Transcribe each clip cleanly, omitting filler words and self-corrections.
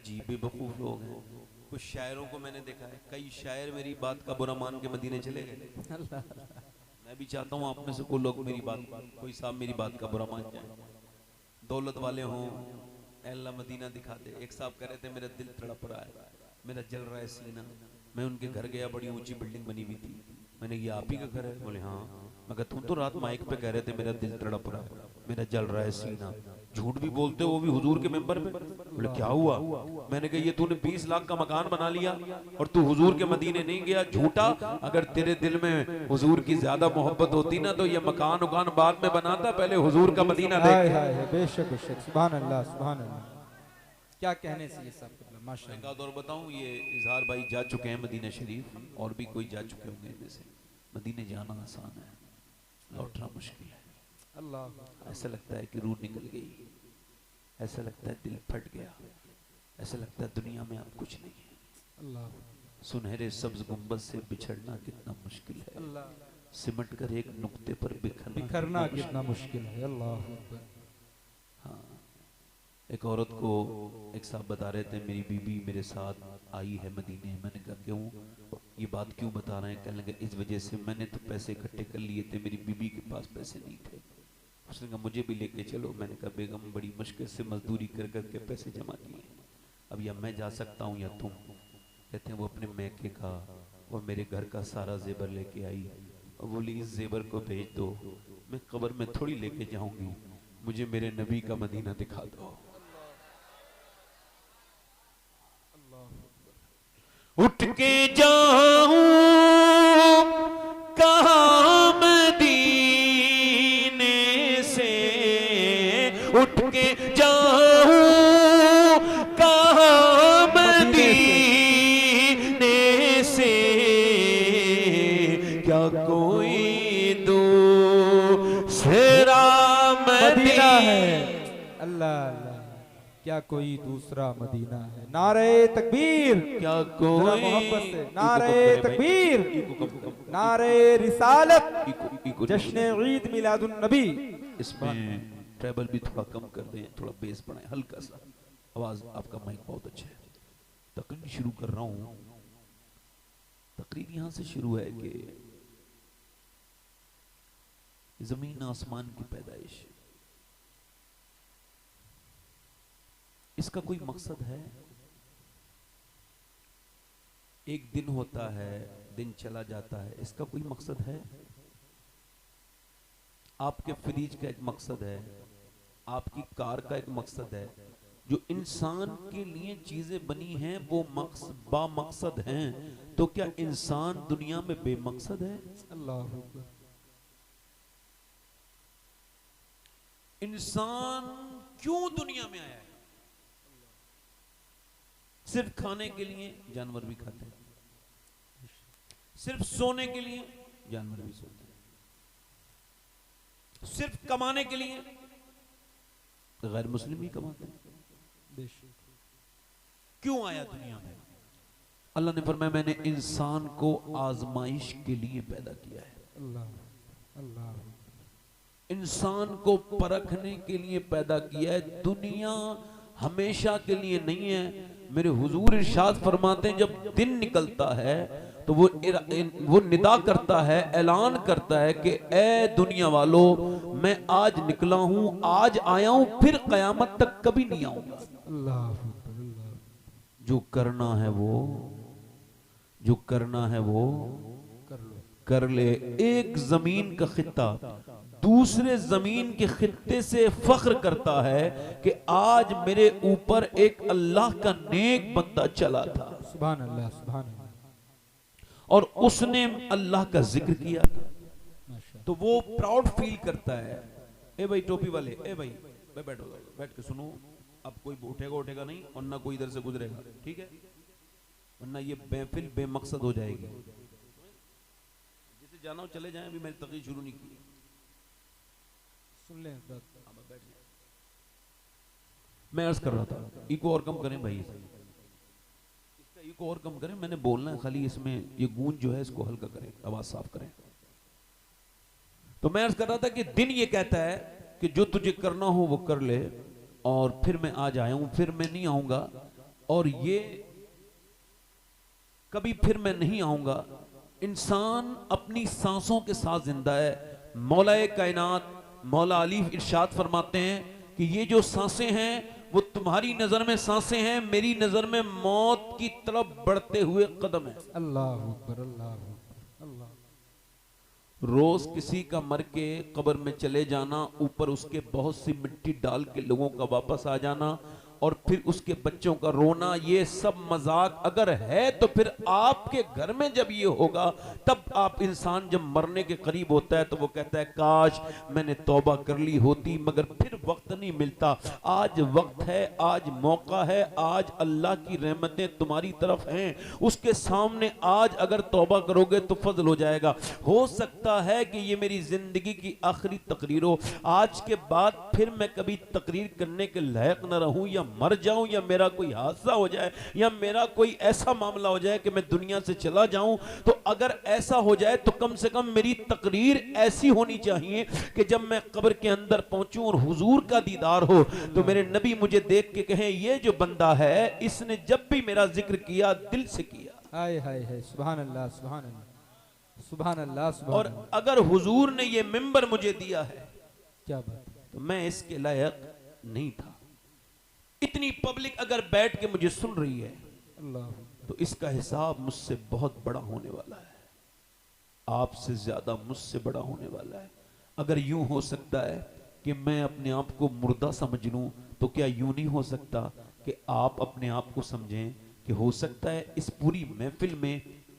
अजीब बेवकूफ लोग हैं। कुछ शायरों को मैंने देखा है, कई शायर मेरी बात का बुरा मान के मदीने चले गए। मैं भी चाहता हूँ आप में से कोई लोग मेरी बात, कोई साहब मेरी बात का बुरा मान जाए, दौलत वाले हों, अल्लाह मदीना दिखा दे। एक साहब कह रहे थे मेरा दिल तड़प रहा है, मेरा जल रहा है सीना। मैं उनके घर गया, बड़ी ऊंची बिल्डिंग बनी हुई थी। मैंने ये आप ही का घर है? बोले हाँ। मैं कहा तुम तो रात माइक पे कह रहे थे मेरा दिल तड़प रहा है, मेरा जल रहा है सीना, झूठ भी बोलते हो, वो भी हुजूर के मेंबर पे। बोले क्या हुआ? मैंने कहा ये तूने 20 लाख का मकान बना लिया और तू हुजूर के मदीने नहीं गया, झूठा। अगर तेरे दिल में हुजूर की ज्यादा मोहब्बत होती ना तो ये मकान उकान बाद में बनाता, पहले हुजूर का मदीना देख। बेशक बेशक, सुभान अल्लाह सुभान अल्लाह, क्या कहने से ये सब माशाअल्लाह। और बताऊं, ये इजहार भाई जा चुके हैं मदीना शरीफ, और भी कोई जा चुके होंगे इनमें से। मदीने जाना आसान है, लौटना मुश्किल है। अल्लाह, ऐसा लगता है कि रूह निकल गई, ऐसा लगता है दिल फट गया, ऐसा लगता है दुनिया में अब कुछ नहीं है। अल्लाह, सुनहरे सब्ज गुंबद से बिछड़ना कितना मुश्किल है, सिमट कर एक नुक्ते पर बिखरना कितना मुश्किल है। अल्लाह, हाँ, एक औरत को एक साहब बता रहे थे मेरी बीबी मेरे साथ आई है मदीने। मैंने कहा क्यों, ये बात क्यों बता रहे हैं? कहने लगे इस वजह से, मैंने तो पैसे इकट्ठे कर लिए थे, मेरी बीबी के पास पैसे नहीं थे। उसने कहा मुझे भी लेके चलो। मैंने कहा बेगम बड़ी मुश्किल से मजदूरी कर करके पैसे जमा किए, अब या मैं जा सकता हूँ या तुम। कहते हैं वो अपने मैके का और मेरे घर का सारा जेबर लेके आई और बोली इस जेबर को भेज दो, मैं कब्र में थोड़ी लेके जाऊंगी, मुझे मेरे नबी का मदीना दिखा दो। उठ के जाऊं कहाँ मदीने से, उठ के जाऊं कहाँ मदीने से, क्या कोई दूसरा मदीना है? अल्लाह अल्लाह, क्या कोई दूसरा मदीना है? नारे तकबीर, क्या कोई मोहब्बत से नारे तकबीर, नारे रिसालत, जश्न ईद मिलादुन नबी। इसमें ट्रेबल भी थोड़ा कम कर दें, थोड़ा बेस बढ़ाएं, हल्का सा। आवाज आपका माइक बहुत अच्छा है। तकरीर शुरू कर रहा हूं। तकरीर यहां से शुरू है कि जमीन आसमान की पैदाइश, इसका कोई मकसद है? एक दिन होता है, दिन चला जाता है, इसका कोई मकसद है? आपके फ्रिज का एक मकसद है, आपकी कार का एक मकसद है। जो इंसान के लिए चीजें बनी हैं वो बामकसद हैं, तो क्या इंसान दुनिया में बेमकसद है? अल्लाह, इंसान क्यों दुनिया में आया है? सिर्फ खाने के लिए? जानवर भी खाते हैं। सिर्फ सोने के लिए? जानवर भी सोते हैं। सिर्फ कमाने के लिए? गैर मुस्लिम भी कमाते हैं। क्यों आया दुनिया में? अल्लाह ने फरमाया मैंने इंसान को आजमाइश के लिए पैदा किया है। अल्लाह अल्लाह, इंसान को परखने के लिए पैदा किया है, दुनिया हमेशा के लिए नहीं है। मेरे हुजूर इरशाद फरमाते हैं जब दिन निकलता है तो वो निदा करता है, ऐलान करता है कि ए दुनिया वालों, मैं आज निकला हूं, आज आया हूं, फिर कयामत तक कभी नहीं आऊंगा। अल्लाह, जो करना है वो, जो करना है वो कर ले। एक जमीन का खित्ता दूसरे जमीन के खित्ते से फख्र करता है कि आज मेरे ऊपर एक अल्लाह का नेक बंदा चला था, सुभान अल्लाह सुभान अल्लाह, और उसने अल्लाह का जिक्र किया था, तो वो प्राउड फील करता है। ए भाई टोपी वाले, ए भाई बैठो, बैठ के सुनो। अब कोई उठेगा नहीं और ना कोई इधर से गुजरेगा, ठीक है? वरना ये महफिल बेमकसद हो जाएगी। जिसे जाना हो चले जाएं, अभी मैंने तकरीर शुरू नहीं की। सुन लें, मैं अर्ज कर रहा था, इको और कम करें भाई, इसका इको और कम करें। मैंने बोलना है खाली, इसमें ये गूंज जो है इसको हल्का करें, आवाज साफ करें। तो मैं अर्ज कर रहा था कि दिन ये कहता है कि जो तुझे करना हो वो कर ले, और फिर मैं आज आया हूं, फिर मैं नहीं आऊंगा, और ये कभी फिर मैं नहीं आऊंगा। इंसान अपनी सांसों के साथ जिंदा है। मौलाए कायनात मौला अली इरशाद फरमाते हैं कि ये जो सांसें हैं वो तुम्हारी नजर में सांसें हैं, मेरी नजर में मौत की तरफ बढ़ते हुए कदम है। अल्लाह अकबर, अल्लाह अकबर, अल्लाह। रोज किसी का मर के कब्र में चले जाना, ऊपर उसके बहुत सी मिट्टी डाल के लोगों का वापस आ जाना और फिर उसके बच्चों का रोना, ये सब मजाक अगर है तो फिर आपके घर में जब ये होगा तब आप इंसान जब मरने के करीब होता है तो वो कहता है काश मैंने तौबा कर ली होती, मगर फिर वक्त नहीं मिलता। आज वक्त है, आज मौका है, आज अल्लाह की रहमतें तुम्हारी तरफ हैं, उसके सामने आज अगर तौबा करोगे तो फजल हो जाएगा। हो सकता है कि ये मेरी जिंदगी की आखिरी तकरीर हो, आज के बाद फिर मैं कभी तकरीर करने के लायक न रहूं, या मर जाऊं, या मेरा कोई हादसा हो जाए, या मेरा कोई ऐसा मामला हो जाए कि मैं दुनिया से चला जाऊं। तो अगर ऐसा हो जाए तो कम से कम मेरी तकरीर ऐसी होनी चाहिए कि जब मैं कब्र के अंदर पहुंचूं और हुजूर का दीदार हो तो मेरे नबी मुझे देख के कहें ये जो बंदा है इसने जब भी मेरा जिक्र किया दिल से किया। हाय हाय हाय, सुभान अल्लाह, सुभान अल्लाह, सुभान अल्लाह, सुभान और अल्लाह। अगर हुजूर ने ये मिंबर मुझे दिया है क्या बात है। तो मैं इसके लायक नहीं था। इतनी पब्लिक अगर बैठ के मुझे सुन रही है अल्लाह, तो इसका हिसाब मुझसे बहुत बड़ा होने वाला है, आपसे ज्यादा मुझसे बड़ा होने वाला है। अगर यूं हो सकता है कि मैं अपने आप को मुर्दा समझ लूं तो क्या यूं नहीं हो सकता कि आप अपने आप को समझें कि हो सकता है इस पूरी महफिल में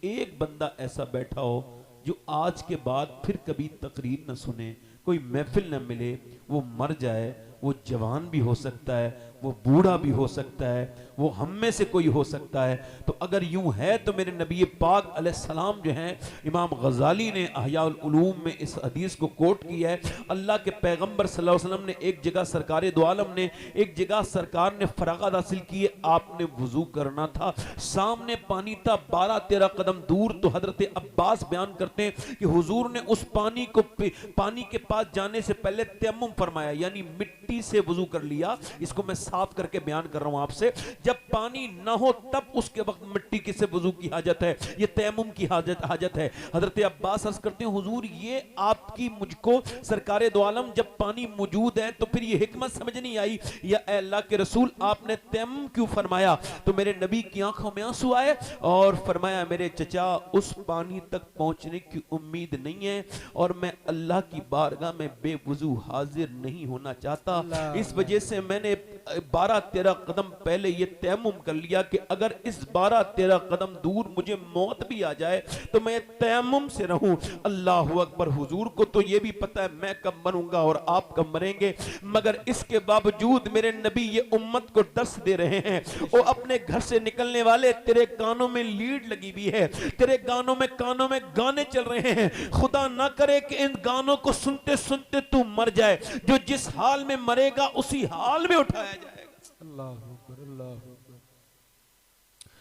एक बंदा ऐसा बैठा हो जो आज के बाद फिर कभी तकरीर न सुने, कोई महफिल न मिले, वो मर जाए। वो जवान भी हो सकता है, वो बूढ़ा भी हो सकता है, वो हम में से कोई हो सकता है। तो अगर यूं है तो मेरे नबी पाक अलैहिस्सलाम जो हैं, इमाम गजाली ने अहयाउल उलूम में इस हदीस को कोट किया है। अल्लाह के पैगंबर सल्लल्लाहु अलैहि वसल्लम ने एक जगह, सरकार दो आलम ने एक जगह, सरकार ने फरागत हासिल की, आपने वुजू करना था, सामने पानी था 12-13 कदम दूर। तो हजरत अब्बास बयान करते हैं कि हुजूर ने उस पानी के पास जाने से पहले तयम्मुम फरमाया, यानी मिट्टी से वुजू कर लिया। इसको मैं साफ करके बयान कर रहा हूं आपसे। जब पानी ना हो तब उसके वक्त मिट्टी किसे वुजू की हाजत है, ये तयम्मुम की हाजत है। हजरत अब्बास अर्ज करते हैं हुजूर ये आपकी मुझको सरकारे दो आलम जब पानी मौजूद है तो फिर ये हिकमत समझ नहीं आई, या अल्लाह के रसूल आपने तयम्मुम क्यों फरमाया? तो मेरे नबी की आंखों में आंसू आए और फरमाया मेरे चचा उस पानी तक पहुंचने की उम्मीद नहीं है और मैं अल्लाह की बारगाह में बेवुजू हाजिर नहीं होना चाहता, इस वजह से मैंने 12-13 कदम पहले ये तयम्मुम कर लिया कि अगर इस 12-13 कदम दूर मुझे मौत भी आ जाए तो मैं तयम्मुम से रहूं। अल्लाह अकबर। हुजूर को तो ये भी पता है मैं कब मरूंगा और आप कब मरेंगे, मगर इसके बावजूद मेरे नबी ये उम्मत को दर्स दे रहे हैं। वो अपने घर से निकलने वाले, तेरे कानों में लीड लगी हुई है, तेरे कानों में गाने चल रहे हैं, खुदा ना करे कि इन गानों को सुनते सुनते तू मर जाए। जो जिस हाल में मरेगा उसी हाल में उठाया जाएगा। अल्लाह अकबर, अल्लाह अकबर।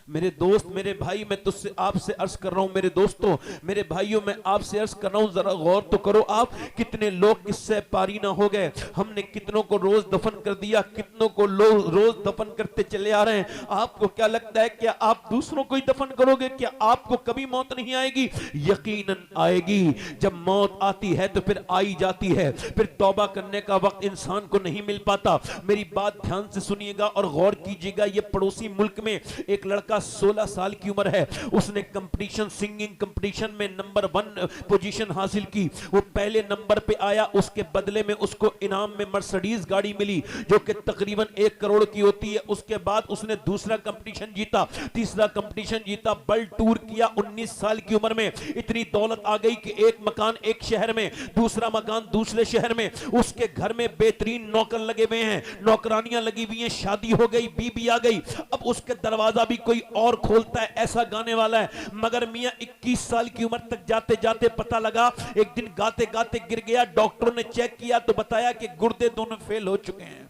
मेरे दोस्त, मेरे भाई, मैं तुझसे आपसे अर्ज कर रहा हूं, मेरे दोस्तों, मेरे भाइयों, मैं आपसे अर्ज कर रहा हूं, जरा गौर तो करो आप, कितने लोग किससे पारी ना हो गए। हमने कितनों को रोज दफन कर दिया, कितनों को रोज दफन करते चले आ रहे हैं। आपको क्या लगता है क्या आप दूसरों को ही दफन करोगे? क्या आपको कभी मौत नहीं आएगी? यकीनन आएगी। जब मौत आती है तो फिर आई जाती है, फिर तौबा करने का वक्त इंसान को नहीं मिल पाता। मेरी बात ध्यान से सुनिएगा और गौर कीजिएगा। ये पड़ोसी मुल्क में एक लड़का 16 साल की उम्र है, उसने कंपटीशन, सिंगिंग कंपटीशन में नंबर 1 पोजीशन हासिल की। वो पहले नंबर पे आया, उसके बदले में उसको इनाम में मर्सिडीज गाड़ी मिली जो कि तकरीबन 1 करोड़ की होती है। उसके बाद उसने दूसरा कंपटीशन जीता, तीसरा कंपटीशन जीता, वर्ल्ड टूर किया। 19 साल की उम्र में इतनी दौलत आ गई कि एक मकान एक शहर में, दूसरा मकान दूसरे शहर में, उसके घर में बेहतरीन नौकर लगे हुए हैं, नौकरानियां लगी हुई हैं, शादी हो गई, बीबी आ गई। अब उसके दरवाजा भी कोई और खोलता है, ऐसा गाने वाला है। मगर मियां 21 साल की उम्र तक जाते जाते पता लगा, एक दिन गाते गाते गिर गया। डॉक्टरों ने चेक किया तो बताया कि गुर्दे दोनों फेल हो चुके हैं।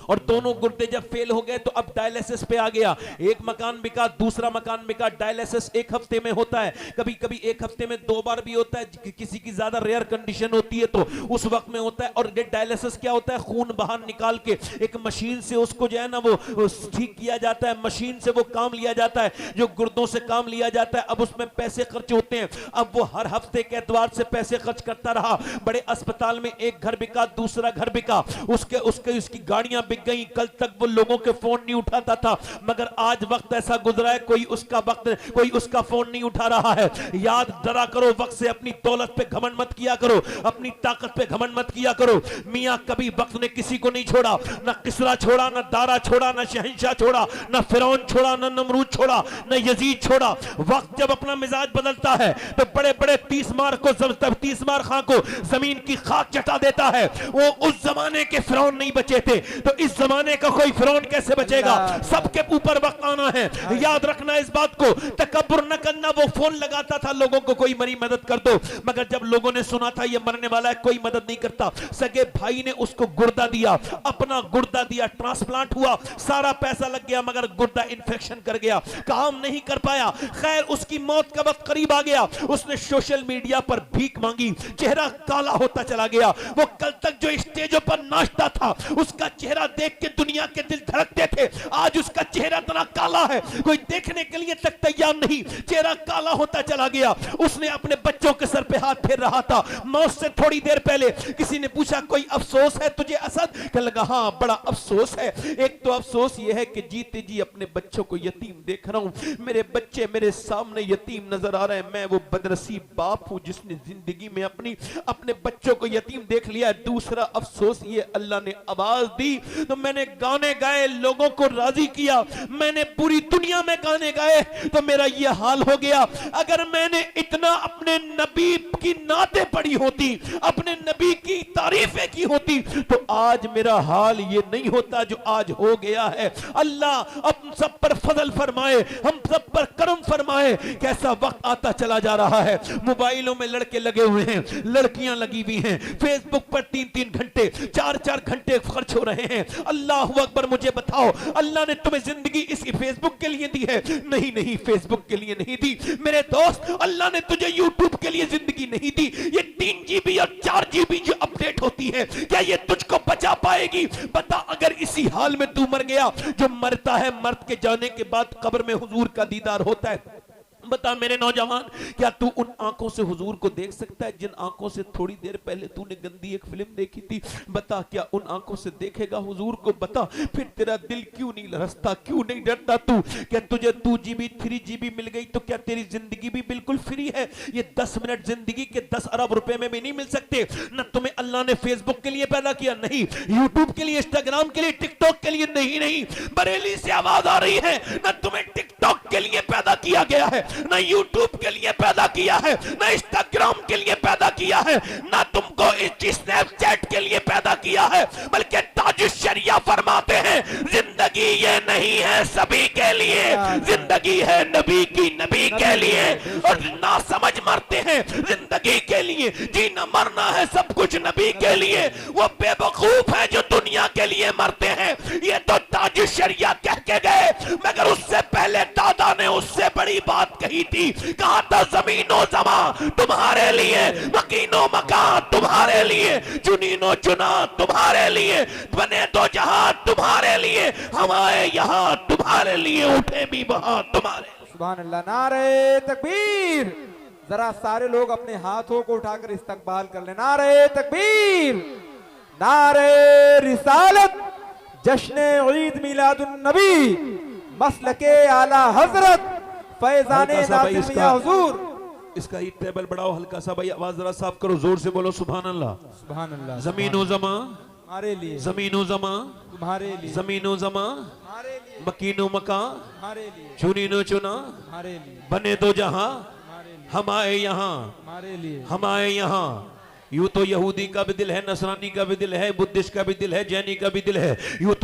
और दोनों गुर्दे जब फेल हो गए तो अब डायलिसिस पे आ गया। एक मकान बिका, दूसरा मकान बिका। डायलिसिस एक हफ्ते में होता है, कभी कभी एक हफ्ते में 2 बार भी होता है, किसी की ज्यादा रेयर कंडीशन होती है तो उस वक्त में होता है। और डायलिसिस क्या होता है, खून बाहर निकाल के एक मशीन से उसको जो है ना वो ठीक किया जाता है, मशीन से वो काम लिया जाता है, जो गुर्दों से काम लिया जाता है। अब उसमें पैसे खर्च होते हैं। अब वो हर हफ्ते के एतवार से पैसे खर्च करता रहा। बड़े अस्पताल में एक घर बिका, दूसरा घर बिका, उसकी गाड़ियां बिक गई। कल तक वो लोगों के फोन नहीं उठाता था, मगर आज वक्त ऐसा गुजरा है कोई उसका फोन नहीं उठा रहा है। याद डरा करो वक्त से, अपनी दौलत पे घमंड मत किया करो, अपनी ताकत पे घमंड मत किया करो। मियां कभी वक्त ने किसी को नहीं छोड़ा, ना किसरा छोड़ा, ना दारा छोड़ा, ना शहंशाह छोड़ा, ना फिरौन छोड़ा, ना नमरूद छोड़ा, ना यजीद छोड़ा। वक्त जब अपना मिजाज बदलता है तो बड़े बड़े 30 मार खां को जमीन की खाक चटा देता है। वो उस जमाने के फिरौन नहीं बचे थे, तो इस जमाने का कोई फिरौन कैसे बचेगा? सबके ऊपर वक्त आना है, याद रखना इस बात को। तकब्बुर न करना। वो फोन लगाता था लोगों को, कोई मरी मदद कर दो, मगर जब लोगों ने सुना था ये मरने वाला है, कोई मदद नहीं करता। सगे भाई ने उसको गुर्दा दिया, अपना गुर्दा दिया, ट्रांसप्लांट हुआ, सारा पैसा लग गया, मगर गुर्दा इंफेक्शन कर गया, काम नहीं कर पाया। खैर उसकी मौत का वक्त करीब आ गया। उसने सोशल मीडिया पर भीख मांगी, चेहरा काला होता चला गया। वो कल तक जो स्टेजों पर नाचता था, उसका चेहरा देख के दुनिया के दिल धड़कते थे, आज उसका चेहरा इतना काला है कोई देखने के लिए तक तैयार नहीं। चेहरा काला होता चला गया। उसने अपने बच्चों के सर पे हाथ फेर रहा था। मौत से थोड़ी देर पहले किसी ने पूछा कोई अफसोस है तुझे असद? कहने लगा हाँ बड़ा अफसोस है। एक तो अफसोस यह है कि जीते जी अपने बच्चों को यतीम देख रहा हूं, मेरे बच्चे मेरे सामने यतीम नजर आ रहे हैं। मैं वो बदनसीब बाप हूं जिसने जिंदगी में अपने बच्चों को यतीम देख लिया। दूसरा अफसोस ये अल्लाह ने आवाज दी तो मैंने गाने गाए, लोगों को राजी किया, मैंने पूरी दुनिया में गाने गाए तो मेरा ये हाल हो गया। अगर मैंने इतना अपने नबी की नाते पढ़ी होती, अपने नबी की तारीफें की होती, तो आज मेरा हाल ये नहीं होता जो आज हो गया है। अल्लाह हम सब पर फजल फरमाए, हम सब पर करम फरमाए। कैसा वक्त आता चला जा रहा है। मोबाइलों में लड़के लगे हुए हैं, लड़कियां लगी हुई हैं, फेसबुक पर 3-3 घंटे 4-4 घंटे खर्च हो रहे हैं। अल्लाह अकबर, मुझे बताओ अल्लाह ने तुम्हें जिंदगी इसी फेसबुक के लिए दी है? नहीं नहीं, फेसबुक के लिए नहीं दी मेरे दोस्त। अल्लाह ने तुझे यूट्यूब के लिए जिंदगी नहीं दी। ये 3 GB और 4 GB जो अपडेट होती है, क्या ये तुझको बचा पाएगी? बता, अगर इसी हाल में तू मर गया, जो मरता है मर्द के जाने के बाद कब्र में हुजूर का दीदार होता है। बता मेरे नौजवान, क्या तू उन आंखों से हुजूर को देख सकता है जिन आंखों से थोड़ी देर पहले तूने गंदी एक फिल्म देखी थी? बता, क्या उन आंखों से देखेगा हुजूर को? बता, फिर तेरा दिल क्यों नहीं लरसता, क्यों नहीं डरता तू? क्या तुझे 2 GB 3 GB मिल गई तो क्या तेरी जिंदगी भी बिल्कुल फ्री है? ये 10 मिनट जिंदगी के 10 अरब रुपए में भी नहीं मिल सकते। न तुम्हें अल्लाह ने फेसबुक के लिए पैदा किया, नहीं यूट्यूब के लिए, इंस्टाग्राम के लिए, टिकटॉक के लिए, नहीं बरेली से आवाज आ रही है, न तुम्हें टिकटॉक के लिए पैदा किया गया है, ना यूट्यूब के लिए पैदा किया है, ना इंस्टाग्राम के लिए पैदा किया है, ना तुमको स्नैपचैट के लिए पैदा किया है। बल्कि ताजुश शरिया फरमाते हैं जिंदगी ये नहीं है सभी के लिए, जिंदगी है नबी की, नबी के लिए। और ना समझ मरते हैं जिंदगी के लिए, जीना मरना है सब कुछ नबी के लिए। वो बेवकूफ है जो दुनिया के लिए मरते हैं। ये तो ताजुश शरिया कह के गए, मगर उससे पहले दादा ने उससे बड़ी बात कही थी। कहा था जमीनो जमा तुम्हारे लिए, मकीनो मकान तुम्हारे लिए, चुनीनो चुना तुम्हारे लिए, बने दो जहां तुम्हारे लिए, हमारे यहाँ तुम्हारे लिए, उठे भी वहां तुम्हारे। सुभान अल्लाह, नारे तकबीर। जरा सारे लोग अपने हाथों को उठाकर इस्तकबाल कर ले। नारे तकबीर, नारे रिसालत, जश्न ईद मिलादुन नबी, मसलके आला हजरत फैजाने नाज़िम या हुजूर। इसका ही टेबल बढ़ाओ हल्का सा भाई, आवाज जरा साफ करो, जोर से बोलो सुभान अल्लाह। सुभान अल्लाह। जमीनो जमा हमारे लिए, जमीनो जमा तुम्हारे लिए, जमीनो जमा हमारे लिए, मकीनो मकान हमारे लिए, चुनीनो चुना हमारे लिए, बने दो जहां हमारे लिए, हम आए यहाँ, हमारे लिए, हम आए यहाँ, यूं तो यहूदी का भी दिल है, नसरानी का भी दिल है, बुद्धिस्ट का भी दिल है, जैनी का भी दिल है, यूं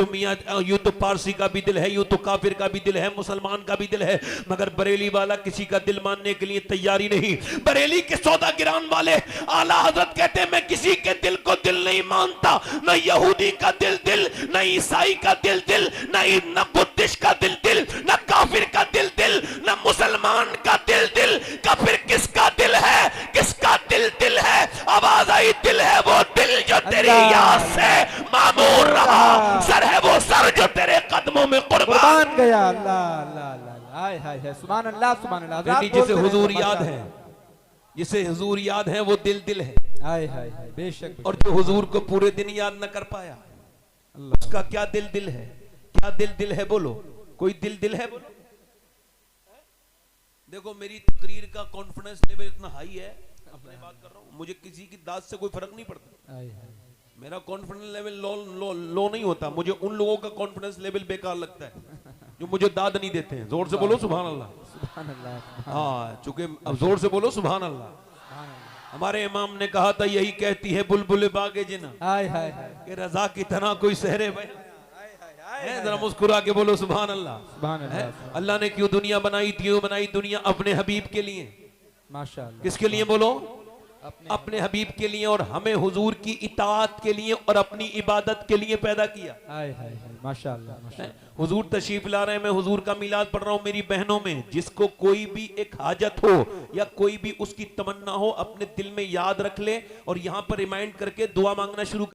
तो पारसी का भी दिल है, यूं तो काफिर का भी दिल है, मुसलमान का भी दिल है, मगर बरेली वाला किसी का दिल मानने के लिए तैयारी नहीं। बरेली के सौदागिरान वाले आला हजरत कहते हैं मैं किसी के दिल को दिल नहीं मानता, न यहूदी का दिल दिल, न ईसाई का दिल दिल, न बुद्धिस्ट का दिल दिल, न काफिर का दिल दिल, न मुसलमान का दिल दिल। काफिर किसका दिल है, किसका दिल दिल है? आवाज आई, दिल है वो दिल जो तेरी याद से मामूर रहा, सर है वो सर जो तेरे कदमों में कुर्बान गया। अल्लाह अल्लाह अल्लाह, हाय हाय हाय, सुभान अल्लाह सुभान अल्लाह। जिसे हुजूर याद है, जिसे हुजूर याद है वो दिल दिल है। हाय हाय हाय, बेशक। और जो हुजूर को पूरे दिन याद न कर पाया, उसका क्या दिल दिल है? क्या दिल दिल है? बोलो, कोई दिल दिल है? बोलो। देखो मेरी तकरीर का कॉन्फिडेंस लेवल इतना हाई है, अपनी बात कर रहा हूँ, मुझे किसी की दाद से कोई फर्क नहीं पड़ता। मेरा कॉन्फिडेंस लेवल लो नहीं होता। मुझे उन लोगों का कॉन्फिडेंस लेवल बेकार लगता है जो मुझे दाद नहीं देते हैं। जोर से बोलो सुभान अल्लाह, सुभान अल्लाह। हाँ, चूंकि अब जोर से बोलो सुभान अल्लाह। हमारे इमाम ने कहा था, यही कहती है बुलबुल बागे जिना कि रजा की तरह कोई सहरे बया। जरा मुस्कुरा के बोलो सुभान अल्लाह, सुभान अल्लाह। अल्लाह ने क्यों दुनिया बनाई? क्यों बनाई दुनिया? अपने हबीब के लिए। माशाअल्लाह। किसके लिए? बोलो, अपने हबीब के लिए, और हमें हुजूर की इताअत के लिए और अपनी इबादत के लिए पैदा किया। माशाअल्लाह माशाअल्लाह। हुजूर तशरीफ ला रहे हैं, मैं हुजूर का मिलाद पढ़ रहा हूँ। मेरी बहनों में जिसको कोई भी एक हाजत हो या कोई भी उसकी तमन्ना हो, अपने दिल में याद रख ले और यहाँ पर रिमाइंड करके दुआ मांगना शुरू